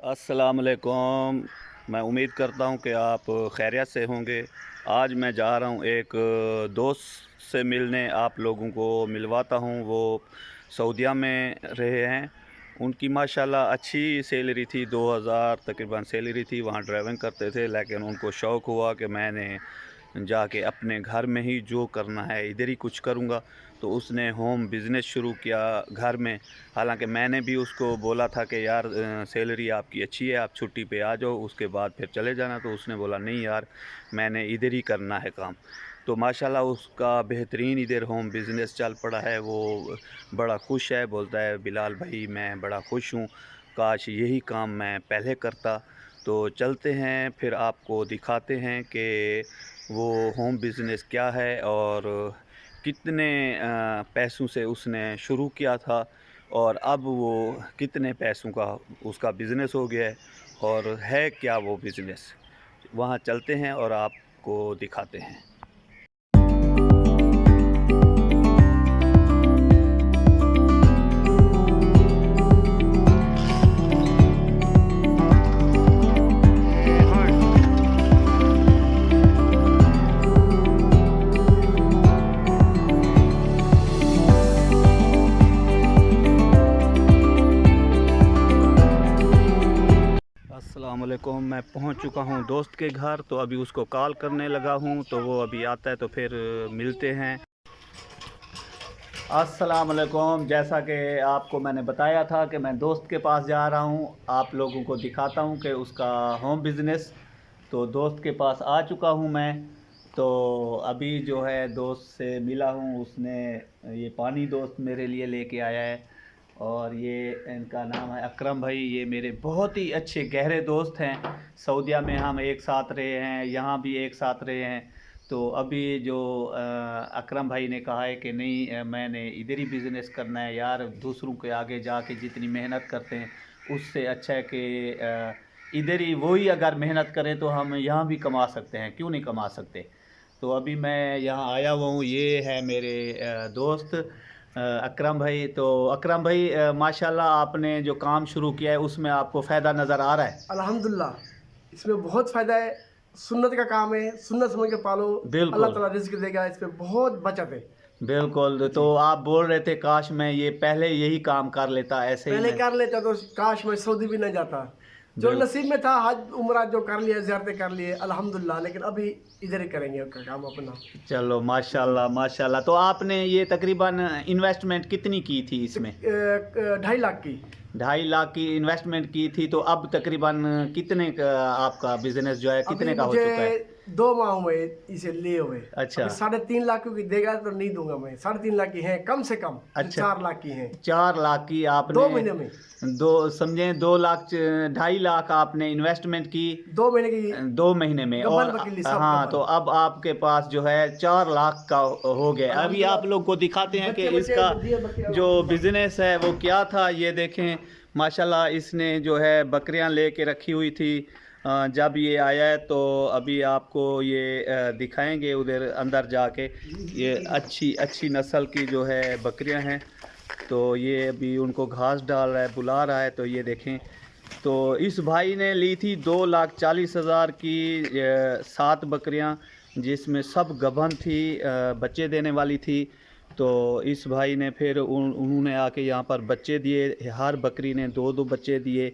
अस्सलाम वालेकुम। मैं उम्मीद करता हूँ कि आप खैरियत से होंगे। आज मैं जा रहा हूँ एक दोस्त से मिलने, आप लोगों को मिलवाता हूँ। वो सऊदीया में रहे हैं। उनकी माशाल्लाह अच्छी सैलरी थी, 2000 तकरीबन सैलरी थी। वहाँ ड्राइविंग करते थे, लेकिन उनको शौक़ हुआ कि मैंने जाके अपने घर में ही जो करना है इधर ही कुछ करूँगा। तो उसने होम बिज़नेस शुरू किया घर में। हालांकि मैंने भी उसको बोला था कि यार सैलरी आपकी अच्छी है, आप छुट्टी पे आ जाओ, उसके बाद फिर चले जाना। तो उसने बोला नहीं यार, मैंने इधर ही करना है काम। तो माशाल्लाह उसका बेहतरीन इधर होम बिज़नेस चल पड़ा है। वो बड़ा खुश है, बोलता है बिलाल भाई मैं बड़ा खुश हूँ, काश यही काम मैं पहले करता। तो चलते हैं, फिर आपको दिखाते हैं कि वो होम बिज़नेस क्या है और कितने पैसों से उसने शुरू किया था और अब वो कितने पैसों का उसका बिज़नेस हो गया है और है क्या वो बिज़नेस। वहाँ चलते हैं और आपको दिखाते हैं। अस्सलाम वालेकुम। मैं पहुंच चुका हूं दोस्त के घर। तो अभी उसको कॉल करने लगा हूं, तो वो अभी आता है तो फिर मिलते हैं। अस्सलाम वालेकुम। जैसा कि आपको मैंने बताया था कि मैं दोस्त के पास जा रहा हूं, आप लोगों को दिखाता हूं कि उसका होम बिज़नेस। तो दोस्त के पास आ चुका हूं मैं। तो अभी जो है दोस्त से मिला हूं, उसने ये पानी दोस्त मेरे लिए लेके आया है। और ये इनका नाम है अकरम भाई। ये मेरे बहुत ही अच्छे गहरे दोस्त हैं। सऊदीया में हम एक साथ रहे हैं, यहाँ भी एक साथ रहे हैं। तो अभी जो अकरम भाई ने कहा है कि नहीं मैंने इधर ही बिज़नेस करना है यार, दूसरों के आगे जाके जितनी मेहनत करते हैं उससे अच्छा है कि इधर ही वो ही अगर मेहनत करें तो हम यहाँ भी कमा सकते हैं, क्यों नहीं कमा सकते। तो अभी मैं यहाँ आया हुआ हूँ, ये है मेरे दोस्त अकरम भाई। तो अकरम भाई माशाल्लाह आपने जो काम शुरू किया है उसमें आपको फ़ायदा नज़र आ रहा है? अल्हम्दुलिल्लाह इसमें बहुत फ़ायदा है। सुन्नत का काम है, सुन्नत समझ के पालो, अल्लाह बिल्कुल ताला रिज़्क देगा। इसमें बहुत बचत है। बिल्कुल। तो जी, आप बोल रहे थे काश मैं ये पहले यही काम कर लेता, ऐसे ही पहले मैं। कर लेता तो काश मैं सऊदी भी नहीं जाता। जो बिल नसीब में था हज उम्रा जो कर लिया, ज़ियारतें कर लिए अल्हम्दुलिल्लाह, लेकिन अभी इधर ही करेंगे का काम अपना। चलो जी, माशाल्लाह माशाल्लाह। तो आपने ये तकरीबन इन्वेस्टमेंट कितनी की थी इसमें? 2.5 लाख की। 2.5 लाख की इन्वेस्टमेंट की थी। तो अब तकरीबन कितने का आपका बिजनेस जो है अभी कितने का हो मुझे चुका है? 2 माह हुए इसे लिए हुए। अच्छा। अभी 3.5 लाख की देगा तो नहीं दूंगा मैं। 3.5 लाख की है कम से कम, जो अच्छा, 4 लाख की है। 4 लाख की आपने। 2 महीने में, दो समझे, 2 लाख 2.5 लाख आपने इन्वेस्टमेंट की 2 महीने की 2 महीने में। और गबन वकीली सब हाँ, तो गबन। अब आपके पास जो है 4 लाख का हो गया। अभी आप लोग को दिखाते अल्हम्दुलिल्लाह हैं कि बच्चे बच्चे इसका दिए बच्चे जो अल्हम्दुलिल्लाह। बिजनेस है वो क्या था। ये देखें माशाल्लाह, इसने जो है बकरियां लेके रखी हुई थी। जब ये आया है तो अभी आपको ये दिखाएंगे उधर अंदर जाके। ये अच्छी अच्छी नस्ल की जो है बकरियां हैं। तो ये अभी उनको घास डाल रहा है, बुला रहा है। तो ये देखें, तो इस भाई ने ली थी 2,40,000 की 7 बकरियां, जिसमें सब गबन थी, बच्चे देने वाली थी। तो इस भाई ने फिर उन्होंने आके यहाँ पर बच्चे दिए। हर बकरी ने 2-2 बच्चे दिए।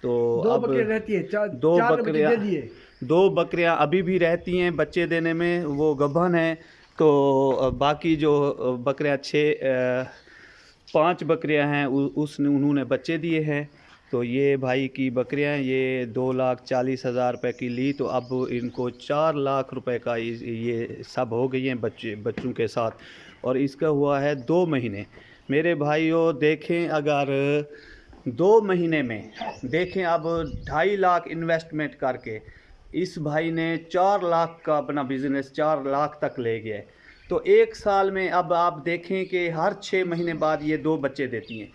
तो 2 अब बकरियां रहती है, चार दो चार ने बच्चे बकरियां दे दिए। 2 बकरियां अभी भी रहती हैं बच्चे देने में, वो गबन है। तो बाकी जो बकरियां 5 बकरियां हैं उसने उन्होंने बच्चे दिए हैं। तो ये भाई की बकरियां ये 2,40,000 रुपये की ली। तो अब इनको 4 लाख रुपए का ये सब हो गई हैं बच्चों के साथ। और इसका हुआ है 2 महीने। मेरे भाइयों देखें, अगर 2 महीने में देखें, अब 2.5 लाख इन्वेस्टमेंट करके इस भाई ने 4 लाख का अपना बिजनेस 4 लाख तक ले गया है। तो 1 साल में अब आप देखें कि हर 6 महीने बाद ये 2 बच्चे देती हैं।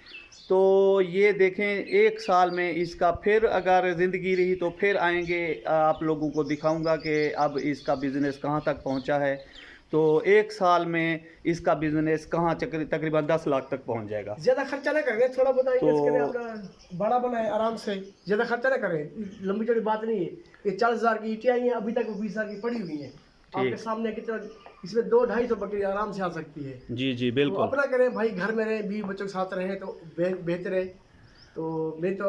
तो ये देखें 1 साल में इसका, फिर अगर ज़िंदगी रही तो फिर आएंगे, आप लोगों को दिखाऊंगा कि अब इसका बिज़नेस कहाँ तक पहुँचा है। तो एक साल में इसका बिजनेस कहाँ तकरीबन 10 लाख तक पहुंच जाएगा। ज्यादा खर्चा ना करें, थोड़ा बहुत इन्वेस्ट तो- करें, अपना बड़ा बनाए आराम से, ज्यादा खर्चा ना करें, लंबी चौड़ी बात नहीं है। ये 40,000 की ईंटें आई हैं, अभी तक वो 20,000 की पड़ी हुई है आपके सामने, कितना इसमें 2-250 बकरी आराम से आ सकती है। जी जी तो बिल्कुल। अपना करें भाई, घर में रहें, बीवी बच्चों के साथ रहें तो बेहतर है। तो मैं तो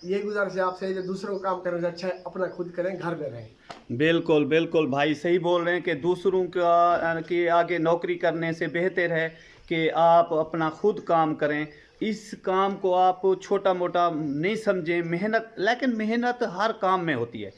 ये गुजारिश है आपसे, जो दूसरों को काम करने से अच्छा है अपना खुद करें, घर में रहें। बिल्कुल बिल्कुल भाई सही बोल रहे हैं कि दूसरों का के आगे नौकरी करने से बेहतर है कि आप अपना खुद काम करें। इस काम को आप छोटा मोटा नहीं समझें, मेहनत, लेकिन मेहनत हर काम में होती है।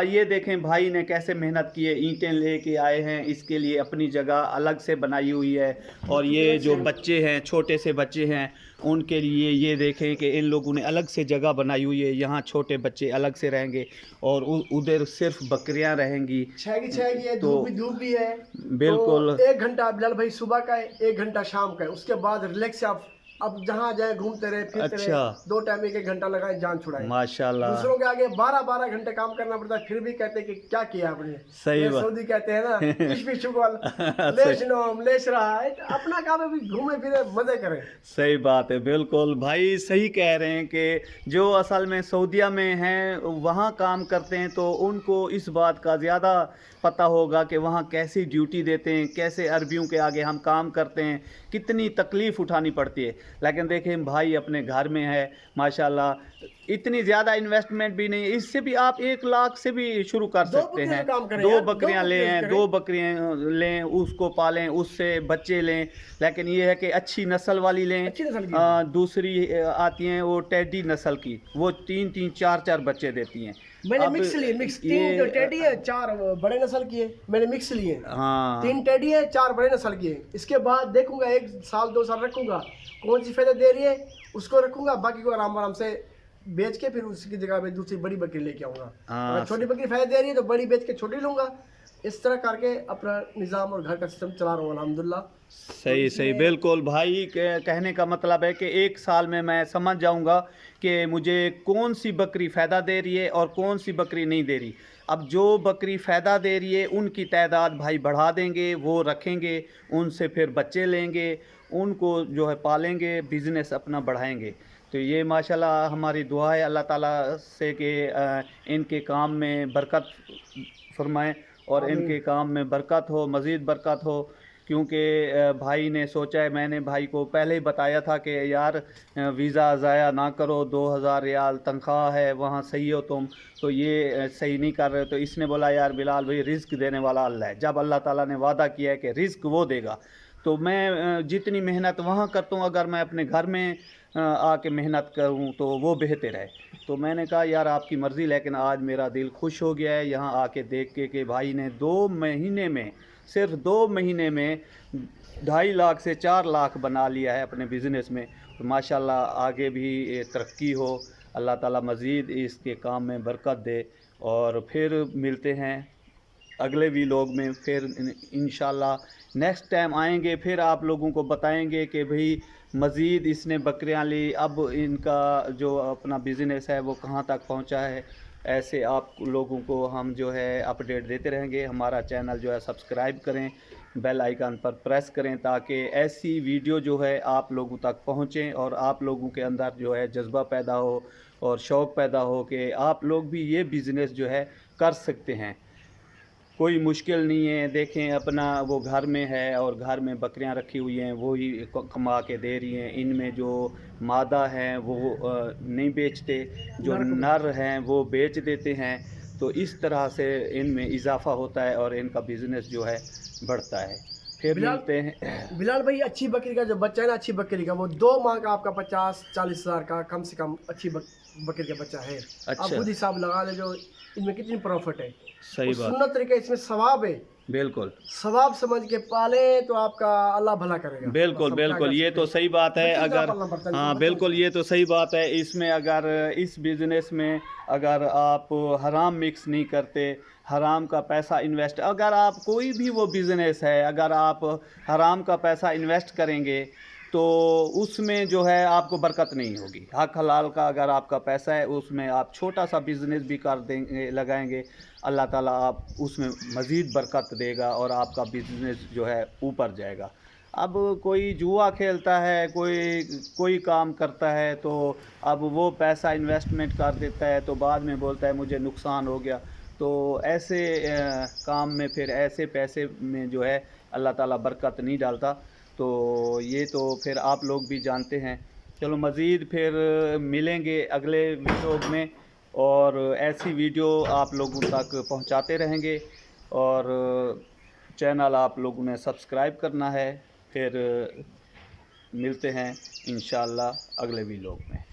ये देखें भाई ने कैसे मेहनत की है, ईंटें लेके आए हैं, इसके लिए अपनी जगह अलग से बनाई हुई है। और ये जो बच्चे हैं, छोटे से बच्चे हैं, उनके लिए ये देखें कि इन लोगों ने अलग से जगह बनाई हुई है, यहाँ छोटे बच्चे अलग से रहेंगे और उधर सिर्फ बकरियां रहेंगी। छेगी है, तो धूप भी है। बिल्कुल। तो 1 घंटा बिलाल भाई सुबह का है, 1 घंटा शाम का है, उसके बाद रिलैक्स आप अब जहाँ जाए घूमते रहे, फिरते अच्छा। रहे, 2 टाइम 1-1 घंटा लगाए, जान छुड़ाए। माशाल्लाह। दूसरों के आगे 12-12 घंटे काम करना पड़ता है, फिर भी कहते हैं कि क्या किया आपने। सही ये बात। सऊदी कहते हैं ना, इश भी शुगल, लेश नोम, लेश रहा है। अपना काम है, भी घूमे फिरे, मजे करें। सही बात है, बिल्कुल भाई सही कह रहे हैं कि जो असल में सऊदीया में हैं वहाँ काम करते हैं तो उनको इस बात का ज़्यादा पता होगा कि वहाँ कैसी ड्यूटी देते हैं, कैसे अरबियों के आगे हम काम करते हैं, कितनी तकलीफ़ उठानी पड़ती है। लेकिन देखें भाई अपने घर में है माशाल्लाह, इतनी ज़्यादा इन्वेस्टमेंट भी नहीं है, इससे भी आप 1 लाख से भी शुरू कर सकते हैं। 2 बकरियां लें, 2 बकरियां लें, उसको पालें, उससे बच्चे लें, लेकिन ये है कि अच्छी नस्ल वाली लें। अच्छी नस्ल की। दूसरी आती हैं वो टेडी नस्ल की, वो 3-3, 4-4 बच्चे देती हैं। मैंने अब मिक्स लिए, मिक्स 3 ये- जो टेडी है, 4 बड़े नस्ल की है, मैंने मिक्स लिए। हाँ 3 टेडी है, 4 बड़े नस्ल की है। इसके बाद देखूंगा 1 साल 2 साल रखूंगा, कौन सी फायदा दे रही है उसको रखूंगा, बाकी को आराम आराम से बेच के फिर उसकी जगह में दूसरी बड़ी बकरी लेके आऊंगा। हाँ। अगर छोटी बकरी फायदा दे रही है तो बड़ी बेच के छोटी लूंगा। इस तरह करके अपना निज़ाम और घर का सिस्टम चला रहा हूँ अल्हम्दुलिल्लाह। सही सही बिल्कुल भाई कहने का मतलब है कि 1 साल में मैं समझ जाऊंगा कि मुझे कौन सी बकरी फ़ायदा दे रही है और कौन सी बकरी नहीं दे रही। अब जो बकरी फ़ायदा दे रही है उनकी तादाद भाई बढ़ा देंगे, वो रखेंगे, उनसे फिर बच्चे लेंगे, उनको जो है पालेंगे, बिज़नेस अपना बढ़ाएंगे। तो ये माशाल्लाह हमारी दुआ है अल्लाह ताला से कि इनके काम में बरकत फरमाएं और इनके काम में बरकत हो, मज़ीद बरकत हो। क्योंकि भाई ने सोचा है, मैंने भाई को पहले ही बताया था कि यार वीज़ा ज़ाया ना करो, 2000 रियाल तनख्वाह है, वहाँ सही हो तुम, तो ये सही नहीं कर रहे। तो इसने बोला यार बिलाल भाई रिज़्क देने वाला अल्लाह है, जब अल्लाह ताला ने वादा किया है कि रिज़्क वो देगा, तो मैं जितनी मेहनत वहाँ करता हूँ अगर मैं अपने घर में आके मेहनत करूँ तो वो बेहतर है। तो मैंने कहा यार आपकी मर्ज़ी, लेकिन आज मेरा दिल खुश हो गया है यहाँ आके देख के कि भाई ने 2 महीने में, सिर्फ 2 महीने में 2.5 लाख से 4 लाख बना लिया है अपने बिज़नेस में। तो माशाल्लाह आगे भी तरक्की हो, अल्लाह ताला मज़ीद इसके काम में बरकत दे। और फिर मिलते हैं अगले व्लॉग में, फिर इंशाल्लाह नेक्स्ट टाइम आएंगे, फिर आप लोगों को बताएंगे कि भाई मज़ीद इसने बकरियां ली, अब इनका जो अपना बिज़नेस है वो कहाँ तक पहुँचा है। ऐसे आप लोगों को हम जो है अपडेट देते रहेंगे। हमारा चैनल जो है सब्सक्राइब करें, बेल आइकन पर प्रेस करें ताकि ऐसी वीडियो जो है आप लोगों तक पहुँचें और आप लोगों के अंदर जो है जज्बा पैदा हो और शौक़ पैदा हो कि आप लोग भी ये बिज़नेस जो है कर सकते हैं। कोई मुश्किल नहीं है। देखें अपना वो घर में है और घर में बकरियां रखी हुई हैं, वो ही कमा के दे रही हैं। इनमें जो मादा हैं वो नहीं बेचते, जो नर हैं वो बेच देते हैं। तो इस तरह से इनमें इजाफ़ा होता है और इनका बिज़नेस जो है बढ़ता है। फिर मिलते हैं। बिलाल भाई अच्छी बकरी का जो बच्चा है ना, अच्छी बकरी का वो 2 माह का आपका 50-40 हज़ार का कम से कम अच्छी बकरी का बच्चा है। अच्छा। आप खुद हिसाब लगा ले जो इनमें कितनी प्रॉफिट है। सही बात। सुन्नत तरीके इसमें सवाब है, बिल्कुल सवाब समझ के पाले तो आपका अल्लाह भला करेगा। बिल्कुल बिल्कुल, ये तो सही बात है। अगर हाँ बिल्कुल ये तो सही बात है। इसमें अगर इस बिज़नेस में अगर आप हराम मिक्स नहीं करते, हराम का पैसा इन्वेस्ट, अगर आप कोई भी वो बिज़नेस है अगर आप हराम का पैसा इन्वेस्ट करेंगे तो उसमें जो है आपको बरकत नहीं होगी। हक हलाल का अगर आपका पैसा है, उसमें आप छोटा सा बिज़नेस भी कर देंगे, लगाएंगे, अल्लाह ताला आप उसमें मज़ीद बरकत देगा और आपका बिज़नेस जो है ऊपर जाएगा। अब कोई जुआ खेलता है, कोई कोई काम करता है, तो अब वो पैसा इन्वेस्टमेंट कर देता है, तो बाद में बोलता है मुझे नुकसान हो गया। तो ऐसे काम में फिर ऐसे पैसे में जो है अल्लाह ताला बरकत नहीं डालता। तो ये तो फिर आप लोग भी जानते हैं। चलो मज़ीद फिर मिलेंगे अगले व्लॉग में, और ऐसी वीडियो आप लोगों तक पहुंचाते रहेंगे, और चैनल आप लोगों ने सब्सक्राइब करना है। फिर मिलते हैं इंशाअल्लाह अगले व्लॉग में।